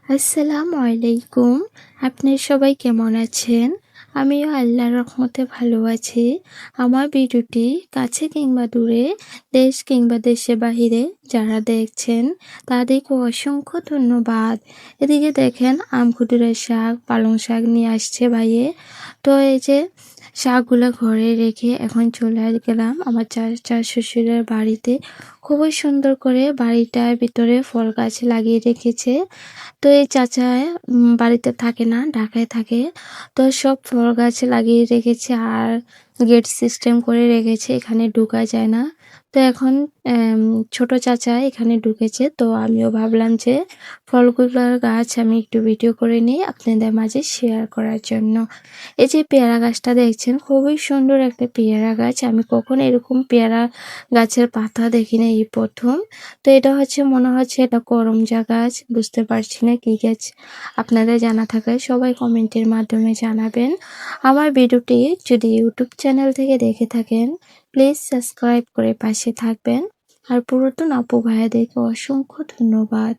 আসসালামু আলাইকুম। আপনি সবাই কেমন আছেন? আমিও আল্লাহর রহমতে ভালো আছি। আমার ভিডিওটি কাছে কিংবা দূরে, দেশ কিংবা দেশের বাহিরে যারা দেখছেন তাদেরকে অসংখ্য ধন্যবাদ। এদিকে দেখেন আমকুটুরের শাক, পালং শাক নিয়ে আসছে ভাইয়ে। তো এই যে শাকগুলো ঘরে রেখে এখন চলে গেলাম আমার চাচা শ্বশুরের বাড়িতে। খুবই সুন্দর করে বাড়িটার ভিতরে ফল গাছ লাগিয়ে রেখেছে। তো এই চাচা বাড়িতে থাকে না, ঢাকায় থাকে। তো সব ফল গাছ লাগিয়ে রেখেছে আর গেট সিস্টেম করে রেখেছে, এখানে ঢোকা যায় না। তো এখন ছোট চাচা এখানে ঢুকেছে, তো আমিও ভাবলাম যে ফলগুলোর গাছ আমি একটু ভিডিও করে নিই আপনাদের মাঝে শেয়ার করার জন্য। এই যে পেয়ারা গাছটা দেখছেন, খুবই সুন্দর একটা পেয়ারা গাছ। আমি কখনো এরকম পেয়ারা গাছের পাতা দেখি না, এই প্রথম। তো এটা হচ্ছে মনে হচ্ছে এটা করমজা গাছ, বুঝতে পারছি না কি গাছ। আপনাদের জানা থাকলে সবাই কমেন্টের মাধ্যমে জানাবেন। আমার ভিডিওটি যদি ইউটিউব চ্যানেল থেকে দেখে থাকেন প্লিজ সাবস্ক্রাইব করে পাশে থাকবেন। আর পুরাতন আপু ভাইয়াদেরকে অসংখ্য ধন্যবাদ।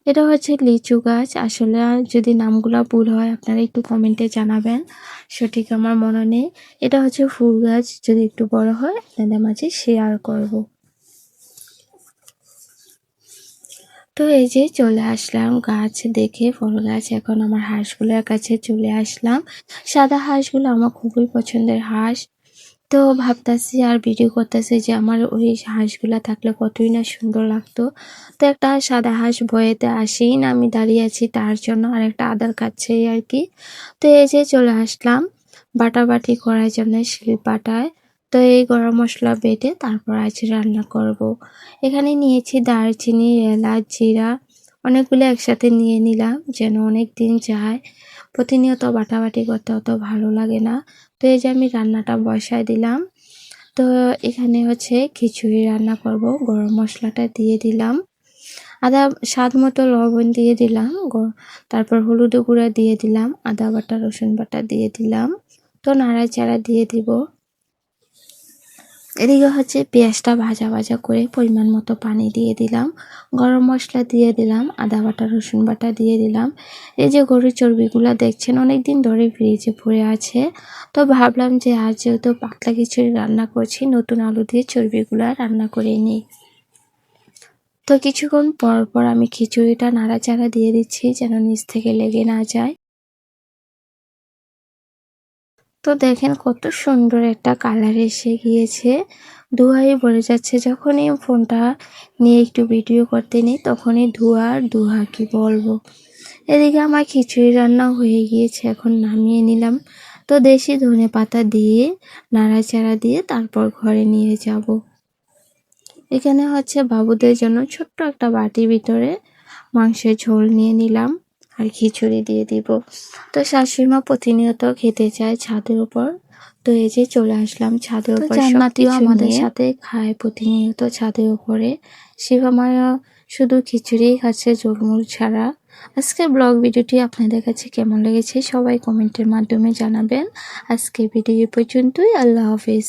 এটা হচ্ছে লিচু গাছ। আসলে যদি নামগুলা ভুল হয় আপনারা একটু কমেন্টে জানাবেন, সঠিক আমার মনে নেই। এটা হচ্ছে ফুল গাছ, যদি একটু বড় হয় আপনাদের মাঝে শেয়ার করব। তো এই যে চলে আসলাম গাছ দেখে, ফল গাছ। এখন আমার হাঁসগুলোর কাছে চলে আসলাম। সাদা হাঁসগুলো আমার খুবই পছন্দের হাঁস। তো ভাবতাছি আর ভিডিও করতেছি যে আমার ওই হাঁসগুলা থাকলে কতই না সুন্দর লাগতো। তো একটা সাদা হাঁস ভয়েতে আসেই না, আমি দাঁড়িয়ে আছি তার জন্য, আর একটা আদার খাচ্ছে আর কি। তো এই যে চলে আসলাম বাটাবাটি করার জন্য শিলপাটায়। তো এই গরম মশলা বেটে তারপর আজ রান্না করব। এখানে নিয়েছি দারচিনি, এলাচ, জিরা, অনেকগুলো একসাথে নিয়ে নিলাম যেন অনেক দিন যায়। প্রতিনিয়ত বাটাবাটি করতে অত ভালো লাগে না। তো এই যে আমি রান্নাটা বসায় দিলাম। তো এখানে হচ্ছে খিচুড়ি রান্না করব। গরম মশলাটা দিয়ে দিলাম, আদা স্বাদ মতো লবণ দিয়ে দিলাম, তারপর হলুদ গুঁড়া দিয়ে দিলাম, আদা বাটা রসুন বাটা দিয়ে দিলাম। তো নাড়াচাড়া দিয়ে দিব। এদিকে হচ্ছে পেঁয়াজটা ভাজা ভাজা করে পরিমাণ মতো পানি দিয়ে দিলাম, গরম মশলা দিয়ে দিলাম, আদা বাটা রসুন বাটা দিয়ে দিলাম। এই যে গরুর চর্বিগুলো দেখছেন অনেকদিন ধরে ফ্রিজে পড়ে আছে, তো ভাবলাম যে আজ যেহেতু পাতলা খিচুড়ি রান্না করছি, নতুন আলু দিয়ে চর্বিগুলো রান্না করে নিই। তো কিছুক্ষণ পর পর আমি খিচুড়িটা নাড়াচাড়া দিয়ে দিচ্ছি যেন নিচ থেকে লেগে না যায়। তো দেখেন কত সুন্দর একটা কালার এসে গিয়েছে, ধোঁয়াই পড়ে যাচ্ছে। যখনই ফোনটা নিয়ে একটু ভিডিও করতে নিই তখনই ধোঁয়ার ধোঁয়া, কি বলবো। এদিকে আমার খিচুড়ি রান্না হয়ে গিয়েছে, এখন নামিয়ে নিলাম। তো দেশি ধনে পাতা দিয়ে নাড়াচাড়া দিয়ে তারপর ঘরে নিয়ে যাব। এখানে হচ্ছে বাবুদের জন্য ছোট্ট একটা বাটির ভিতরে মাংসের ঝোল নিয়ে নিলাম আর খিচুড়ি দিয়ে দিব। তো শাশুড়িমা প্রতিনিয়ত খেতে চায় ছাদের উপর, তো এই যে চলে আসলাম ছাদের উপর। জান্নাতিও আমাদের সাথে খায় প্রতিনিয়ত ছাদের উপরে। শিবা মায়া শুধু খিচুড়ি খাচ্ছে ঝোলমুল ছাড়া। আজকের ব্লগ ভিডিওটি আপনাদের কাছে কেমন লেগেছে সবাই কমেন্টের মাধ্যমে জানাবেন। আজকের ভিডিও পর্যন্তই, আল্লাহ হাফিজ।